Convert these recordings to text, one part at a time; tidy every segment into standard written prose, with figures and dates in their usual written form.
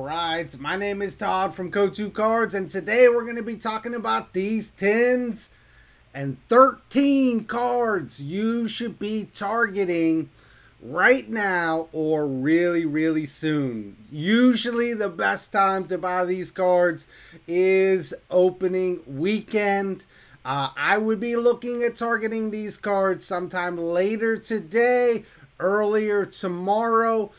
Alright, my name is Todd from Go2 Cards, and today we're going to be talking about these tins and 13 cards you should be targeting right now or really soon. Usually the best time to buy these cards is opening weekend. I would be looking at targeting these cards sometime later today, earlier tomorrow.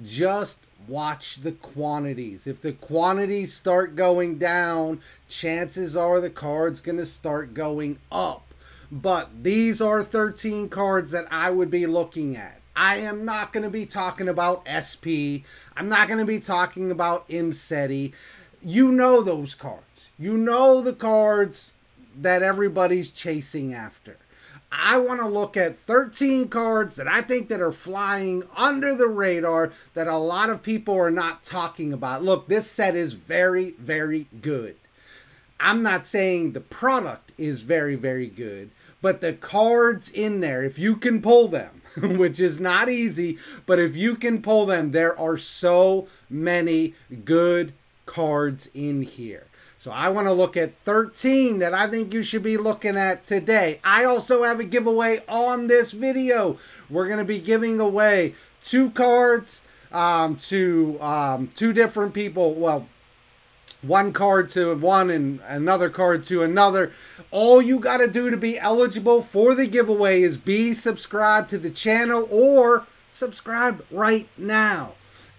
Just watch the quantities. If the quantities start going down, chances are the card's going to start going up. But these are 13 cards that I would be looking at. I am not going to be talking about SP. I'm not going to be talking about Imseti. You know those cards. You know the cards that everybody's chasing after. I want to look at 13 cards that I think that are flying under the radar that a lot of people are not talking about. Look, this set is very good. I'm not saying the product is very good, but the cards in there, if you can pull them, which is not easy, but if you can pull them, there are so many good cards in here. So I want to look at 13 that I think you should be looking at today. I also have a giveaway on this video. We're going to be giving away 2 cards to 2 different people. Well, 1 card to one and another card to another. All you got to do to be eligible for the giveaway is be subscribed to the channel or subscribe right now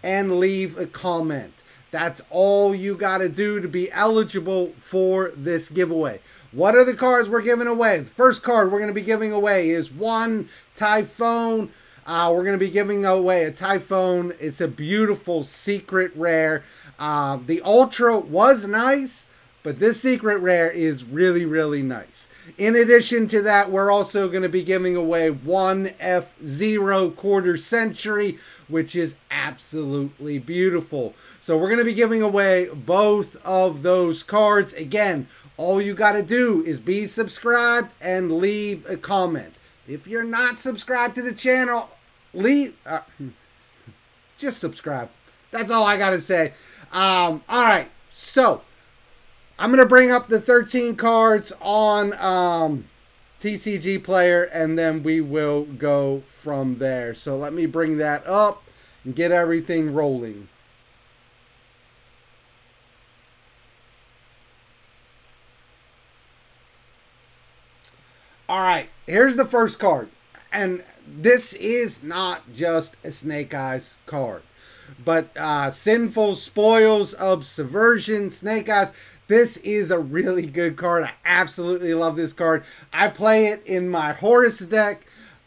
and leave a comment. That's all you got to do to be eligible for this giveaway. What are the cards we're giving away? The first card we're going to be giving away is 1 TY-PHON. We're going to be giving away a TY-PHON. It's a beautiful secret rare. The Ultra was nice, but this secret rare is really nice. In addition to that, we're also going to be giving away 1 F0 quarter century, which is absolutely beautiful. So we're going to be giving away both of those cards. Again, all you got to do is be subscribed and leave a comment. If you're not subscribed to the channel, just subscribe. That's all I got to say. All right, so I'm going to bring up the 13 cards on TCG Player, and then we will go from there. So let me bring that up and get everything rolling. All right, here's the first card. And this is not just a Snake Eyes card, but Sinful, Spoils of Subversion, Snake Eyes. This is a really good card. I absolutely love this card. I play it in my Horus deck.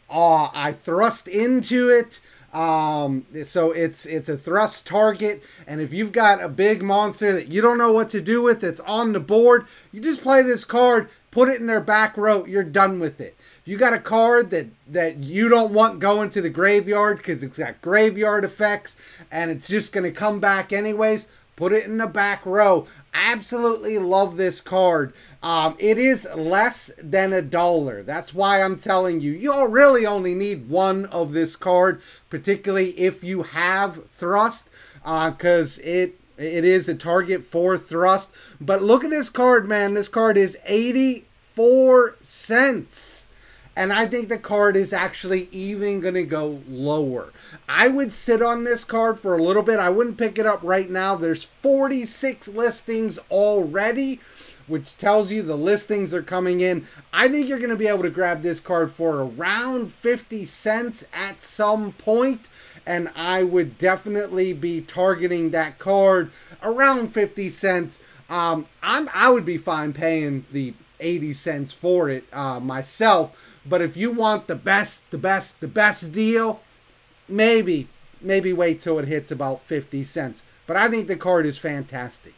I thrust into it. So it's a thrust target. And if you've got a big monster that you don't know what to do with, that's on the board, you just play this card, put it in their back row, you're done with it. If you got a card that you don't want going to the graveyard because it's got graveyard effects and it's just going to come back anyways, put it in the back row. Absolutely love this card. It is less than $1. That's why I'm telling you, you'll really only need 1 of this card, particularly if you have thrust, because it is a target for thrust. But look at this card, man. This card is 84 cents. And I think the card is actually even going to go lower. I would sit on this card for a little bit. I wouldn't pick it up right now. There's 46 listings already, which tells you the listings are coming in. I think you're going to be able to grab this card for around 50 cents at some point. And I would definitely be targeting that card around 50 cents. I would be fine paying the 80 cents for it myself. But if you want the best deal, maybe wait till it hits about 50 cents. But I think the card is fantastic.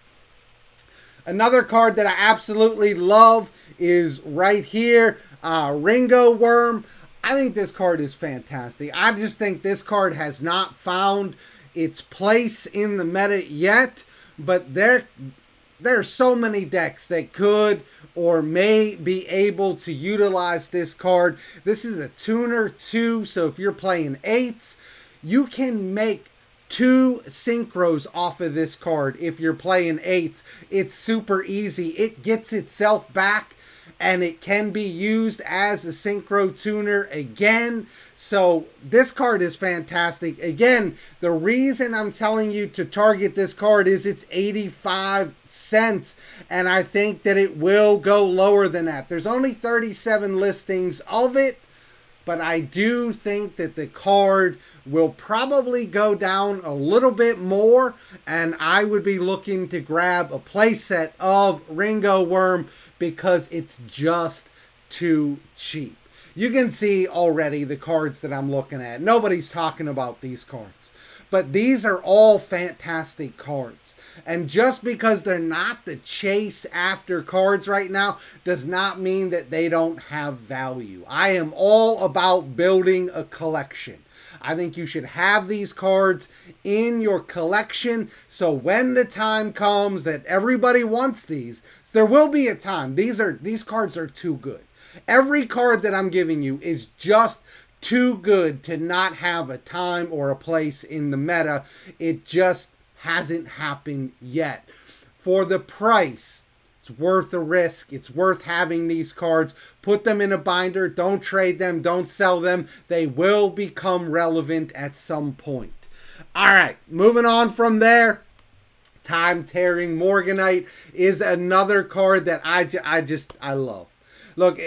Another card that I absolutely love is right here, Ringo Worm. I think this card is fantastic. I just think this card has not found its place in the meta yet, but there are so many decks that could or may be able to utilize this card. This is a tuner 2, so if you're playing 8s, you can make 2 synchros off of this card. If you're playing 8s, it's super easy. It gets itself back, and it can be used as a synchro tuner again. So this card is fantastic. Again, the reason I'm telling you to target this card is it's 85 cents. And I think that it will go lower than that. There's only 37 listings of it. But I do think that the card will probably go down a little bit more. And I would be looking to grab a playset of Ringo Worm because it's just too cheap. You can see already the cards that I'm looking at. Nobody's talking about these cards. But these are all fantastic cards. And just because they're not the chase after cards right now does not mean that they don't have value. I am all about building a collection. I think you should have these cards in your collection so when the time comes that everybody wants these, so there will be a time. These cards are too good. Every card that I'm giving you is just too good to not have a time or a place in the meta. It just hasn't happened yet. For the price, it's worth a risk. It's worth having these cards. Put them in a binder. Don't trade them. Don't sell them. They will become relevant at some point. All right, moving on from there. Time-Tearing Morganite is another card that I love. Look,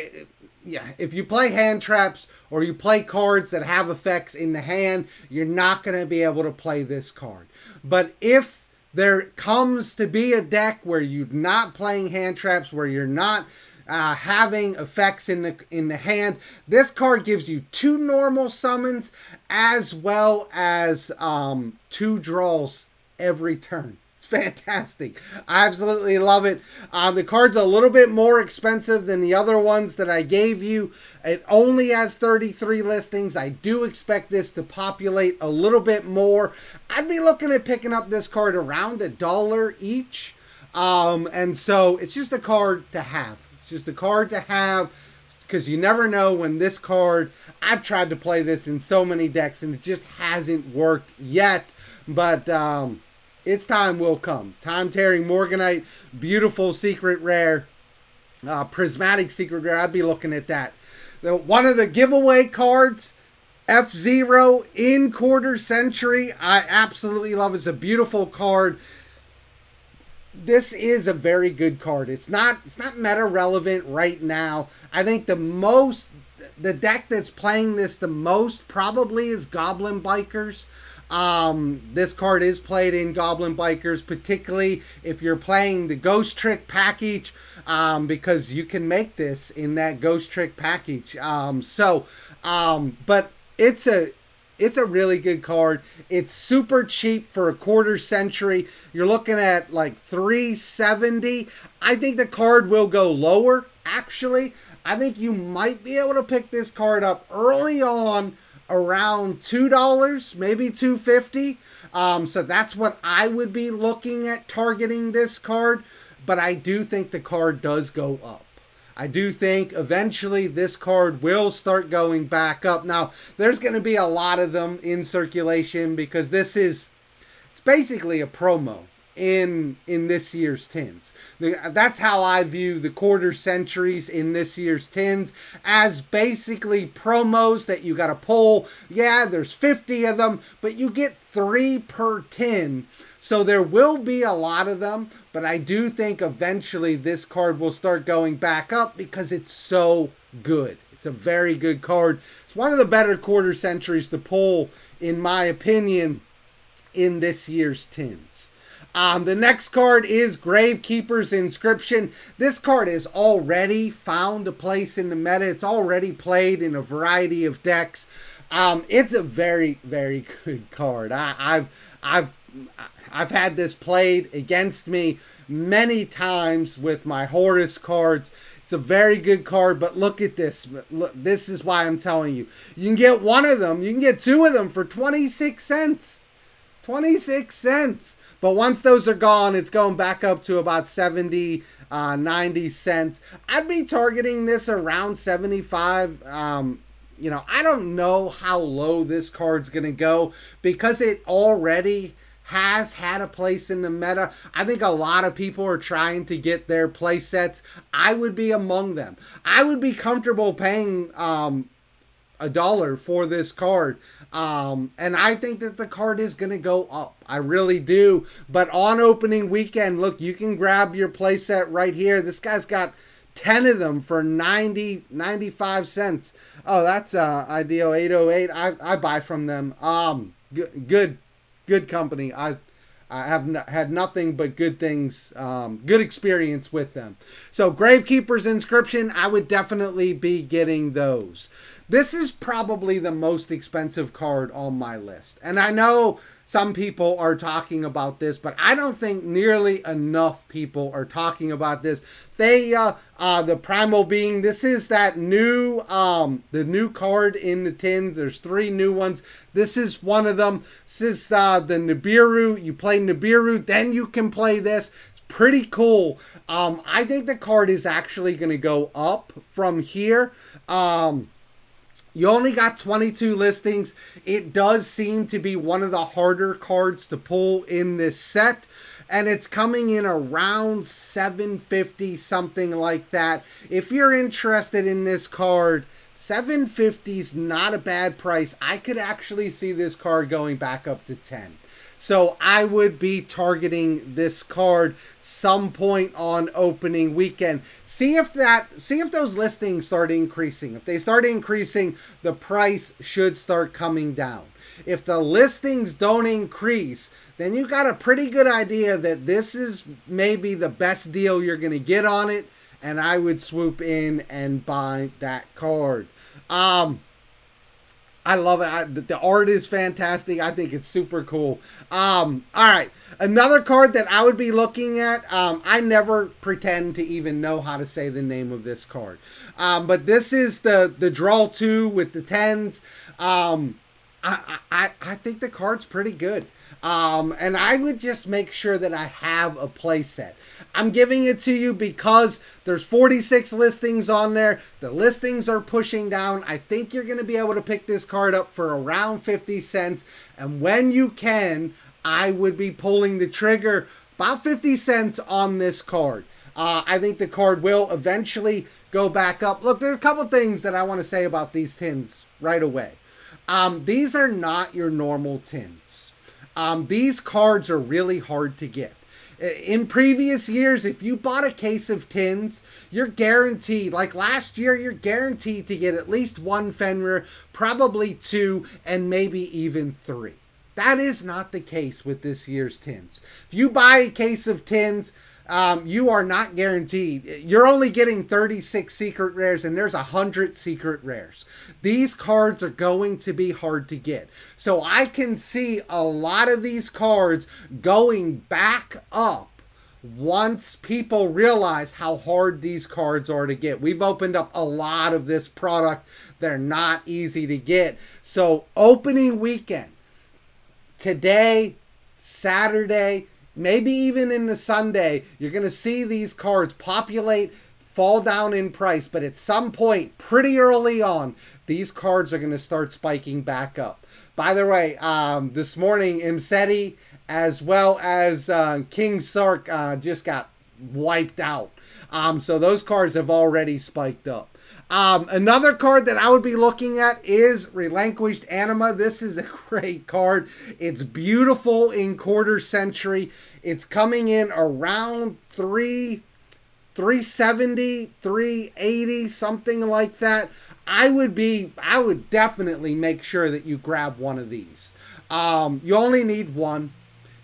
yeah, if you play hand traps or you play cards that have effects in the hand, you're not going to be able to play this card. But if there comes to be a deck where you're not playing hand traps, where you're not having effects in the hand, this card gives you 2 normal summons as well as 2 draws every turn. Fantastic. I absolutely love it. The card's a little bit more expensive than the other ones that I gave you. It only has 33 listings. I do expect this to populate a little bit more. I'd be looking at picking up this card around $1 each. And so it's just a card to have. It's just a card to have because you never know when this card, I've tried to play this in so many decks and it just hasn't worked yet. But its time will come. Time-Tearing Morganite, beautiful secret rare. Prismatic secret rare, I'd be looking at that. One of the giveaway cards, F-Zero in Quarter Century, I absolutely love. It's a beautiful card. This is a very good card. It's not meta relevant right now. I think the deck that's playing this the most probably is Goblin Bikers. This card is played in Goblin Bikers, particularly if you're playing the Ghost Trick package, because you can make this in that Ghost Trick package. But it's a really good card. It's super cheap for a quarter century. You're looking at like $3.70. I think the card will go lower, actually. I think you might be able to pick this card up early on around $2, maybe $2.50. So that's what I would be looking at targeting this card. But I do think the card does go up. I do think eventually this card will start going back up. Now, there's going to be a lot of them in circulation because it's basically a promo in this year's tins. That's how I view the quarter centuries in this year's tins, as basically promos that you got to pull. Yeah, there's 50 of them, but you get 3 per tin. So there will be a lot of them, but I do think eventually this card will start going back up because it's so good. It's a very good card. It's one of the better quarter centuries to pull, in my opinion, in this year's tins. The next card is Gravekeepers Inscription. This card has already found a place in the meta. It's already played in a variety of decks. It's a very, very good card. I've had this played against me many times with my Horus cards. It's a very good card, but look at this. Look, this is why I'm telling you. You can get one of them. You can get 2 of them for 26 cents. 26 cents. But once those are gone, it's going back up to about 70, 90 cents. I'd be targeting this around 75. you know, I don't know how low this card's going to go because it already has had a place in the meta. I think a lot of people are trying to get their play sets. I would be among them. I would be comfortable paying $1 for this card. And I think that the card is going to go up. I really do. But on opening weekend, look, you can grab your playset right here. This guy's got 10 of them for 95 cents. Oh, that's Ideal 808. I buy from them. Good company. I have had nothing but good things, good experience with them. So Gravekeepers Inscription, I would definitely be getting those. This is probably the most expensive card on my list. And I know some people are talking about this, but I don't think nearly enough people are talking about this. The Primal Being, this is that new, the new card in the tins. There's 3 new ones. This is one of them. This is the Nibiru. You play Nibiru, then you can play this. It's pretty cool. I think the card is actually going to go up from here. You only got 22 listings. It does seem to be one of the harder cards to pull in this set. And it's coming in around $750, something like that. If you're interested in this card, $750 is not a bad price. I could actually see this card going back up to $10. So I would be targeting this card some point on opening weekend. See if those listings start increasing. If they start increasing, the price should start coming down. If the listings don't increase, then you got a pretty good idea that this is maybe the best deal you're going to get on it, and I would swoop in and buy that card. I love it. The art is fantastic. I think it's super cool. All right. Another card that I would be looking at. I never pretend to even know how to say the name of this card. But this is the Draw 2 with the 10s. I think the card's pretty good. And I would just make sure that I have a play set. I'm giving it to you because there's 46 listings on there. The listings are pushing down. I think you're going to be able to pick this card up for around 50 cents. And when you can, I would be pulling the trigger about 50 cents on this card. I think the card will eventually go back up. Look, there are a couple things that I want to say about these tins right away. These are not your normal tins. These cards are really hard to get. In previous years, if you bought a case of tins, you're guaranteed, like last year, you're guaranteed to get at least 1 Fenrir, probably 2, and maybe even 3. That is not the case with this year's tins. If you buy a case of tins, you are not guaranteed. You're only getting 36 secret rares, and there's 100 secret rares. These cards are going to be hard to get. So I can see a lot of these cards going back up once people realize how hard these cards are to get. We've opened up a lot of this product. They're not easy to get. So opening weekend, today, Saturday, maybe even in the Sunday, you're going to see these cards populate, fall down in price. But at some point, pretty early on, these cards are going to start spiking back up. By the way, this morning, Imseti as well as King Sark just got wiped out. So those cards have already spiked up. Another card that I would be looking at is Relinquished Anima. This is a great card. It's beautiful in quarter century. It's coming in around 370, 380, something like that. I would definitely make sure that you grab one of these. You only need one.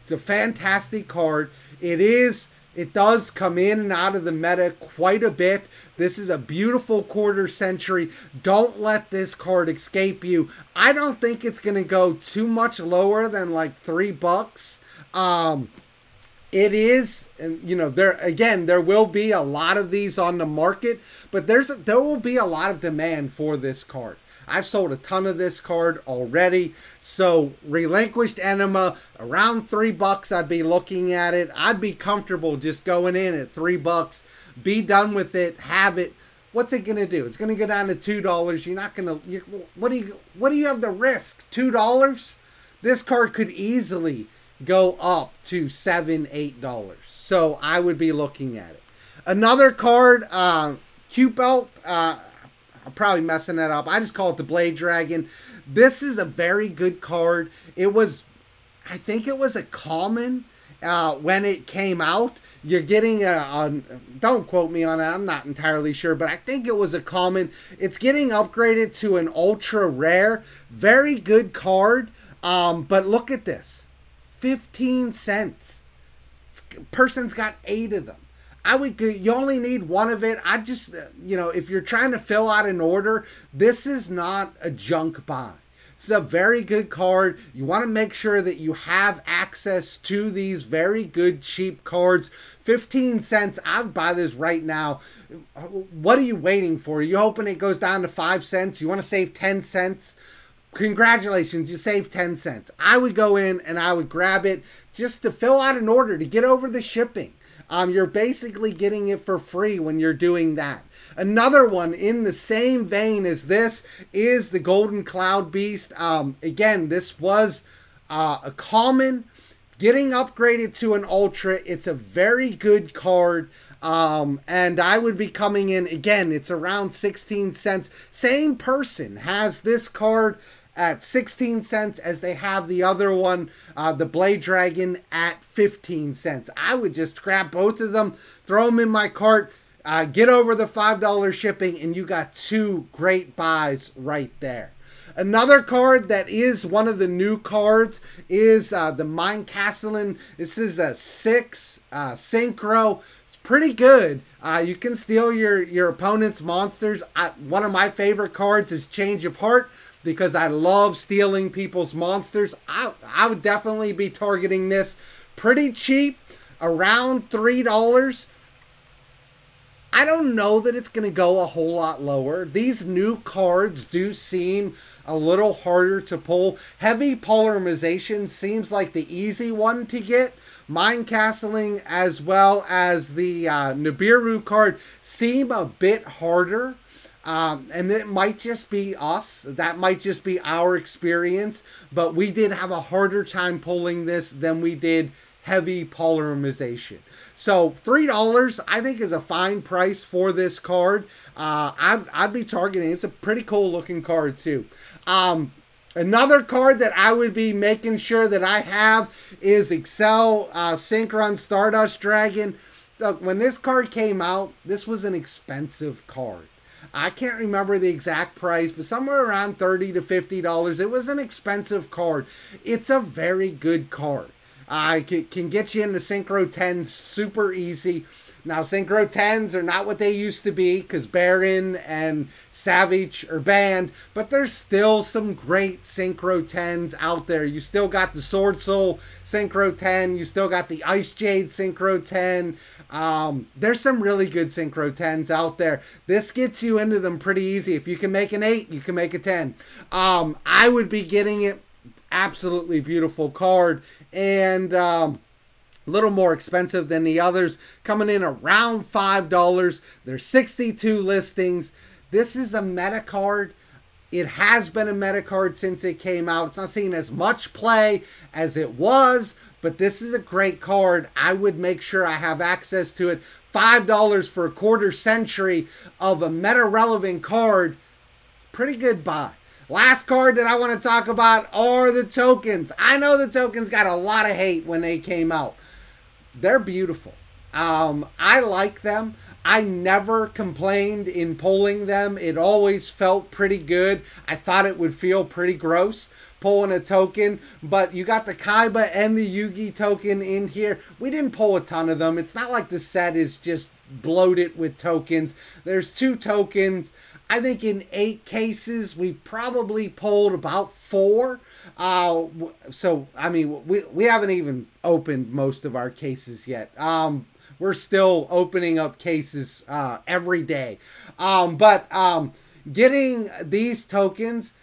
It's a fantastic card. It does come in and out of the meta quite a bit. This is a beautiful quarter century. Don't let this card escape you. I don't think it's going to go too much lower than like $3. It is, and you know, there will be a lot of these on the market, but there will be a lot of demand for this card. I've sold a ton of this card already. So Relinquished Anima, around $3, I'd be looking at it. I'd be comfortable just going in at $3, be done with it, have it, what's it gonna do? It's gonna go down to $2. You're not gonna. What do you have to risk? $2? This card could easily go up to $7, $8. So I would be looking at it. Another card, Q Belt. I'm probably messing that up. I just call it the Blade Dragon. This is a very good card. It was, I think it was a common when it came out. You're getting don't quote me on it, I'm not entirely sure, but I think it was a common. It's getting upgraded to an ultra rare. Very good card. But look at this. 15 cents. Person's got 8 of them. You only need one of it. I just, if you're trying to fill out an order, this is not a junk buy. It's a very good card. You want to make sure that you have access to these very good, cheap cards. 15 cents. I would buy this right now. What are you waiting for? Are you hoping it goes down to 5 cents? You want to save 10 cents? Congratulations, you saved 10 cents. I would go in and I would grab it just to fill out an order to get over the shipping. You're basically getting it for free when you're doing that. Another one in the same vein as this is the Golden Cloud Beast. Again, this was a common, getting upgraded to an ultra. It's a very good card. And I would be coming in, again, it's around 16 cents. Same person has this card at 16 cents as they have the other one, the Blade Dragon, at 15 cents. I would just grab both of them, throw them in my cart, get over the $5 shipping, and you got 2 great buys right there. Another card that is one of the new cards is the Minecasting. This is a 6 Synchro. Pretty good. You can steal your opponent's monsters. One of my favorite cards is Change of Heart because I love stealing people's monsters. I would definitely be targeting this. Pretty cheap, around $3. I don't know that it's going to go a whole lot lower. These new cards do seem a little harder to pull. Heavy Polarization seems like the easy one to get. Minecasting as well as the Nibiru card seem a bit harder. And it might just be us. That might just be our experience. But we did have a harder time pulling this than we did Heavy Polarization. So $3 I think is a fine price for this card. I'd be targeting. It's a pretty cool looking card too. Another card that I would be making sure that I have is Excel Synchron Stardust Dragon. Look, when this card came out, this was an expensive card. I can't remember the exact price, but somewhere around $30 to $50. It was an expensive card. It's a very good card. Can get you into Synchro 10 super easy. Now, Synchro 10s are not what they used to be because Baron and Savage are banned, but there's still some great Synchro 10s out there. You still got the Sword Soul Synchro 10. You still got the Ice Jade Synchro 10. There's some really good Synchro 10s out there. This gets you into them pretty easy. If you can make an 8, you can make a 10. I would be getting it. Absolutely beautiful card, and a little more expensive than the others, coming in around $5. There's 62 listings. This is a meta card. It has been a meta card since it came out. It's not seeing as much play as it was, but this is a great card. I would make sure I have access to it. $5 for a quarter century of a meta relevant card. Pretty good buy. Last card that I want to talk about are the tokens. I know the tokens got a lot of hate when they came out. They're beautiful. I like them. I never complained in pulling them. It always felt pretty good. I thought it would feel pretty gross pulling a token, but you got the Kaiba and the Yugi token in here. We didn't pull a ton of them. It's not like the set is just bloated with tokens. There's 2 tokens. I think in 8 cases, we probably pulled about 4. So, I mean, we haven't even opened most of our cases yet. We're still opening up cases every day. But getting these tokens,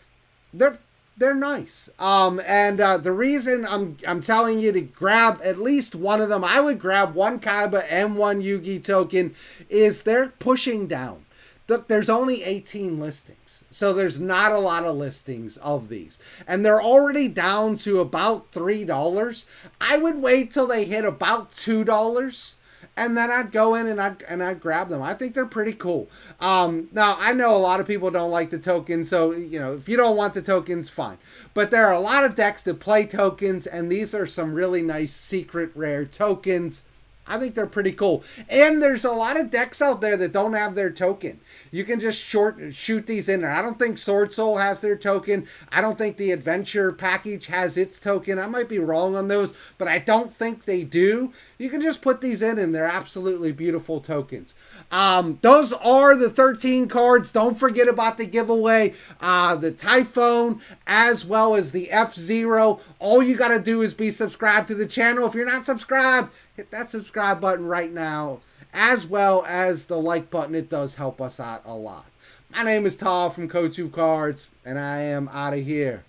they're nice. And the reason I'm telling you to grab at least one of them, I would grab 1 Kaiba and 1 Yugi token, is they're pushing down. Look, there's only 18 listings. So there's not a lot of listings of these. And they're already down to about $3. I would wait till they hit about $2. And then I'd go in and I'd grab them. I think they're pretty cool. Now, I know a lot of people don't like the tokens, so, you know, if you don't want the tokens, fine. But there are a lot of decks that play tokens, and these are some really nice secret rare tokens. I think they're pretty cool. And there's a lot of decks out there that don't have their token. You can just shoot these in there. I don't think Sword Soul has their token. I don't think the Adventure package has its token. I might be wrong on those, but I don't think they do. You can just put these in and they're absolutely beautiful tokens. Those are the 13 cards. Don't forget about the giveaway. The TY-PHON as well as the F-Zero. All you got to do is be subscribed to the channel. If you're not subscribed, hit that subscribe button right now, as well as the like button. It does help us out a lot. My name is Todd from Go2 Cards, and I am out of here.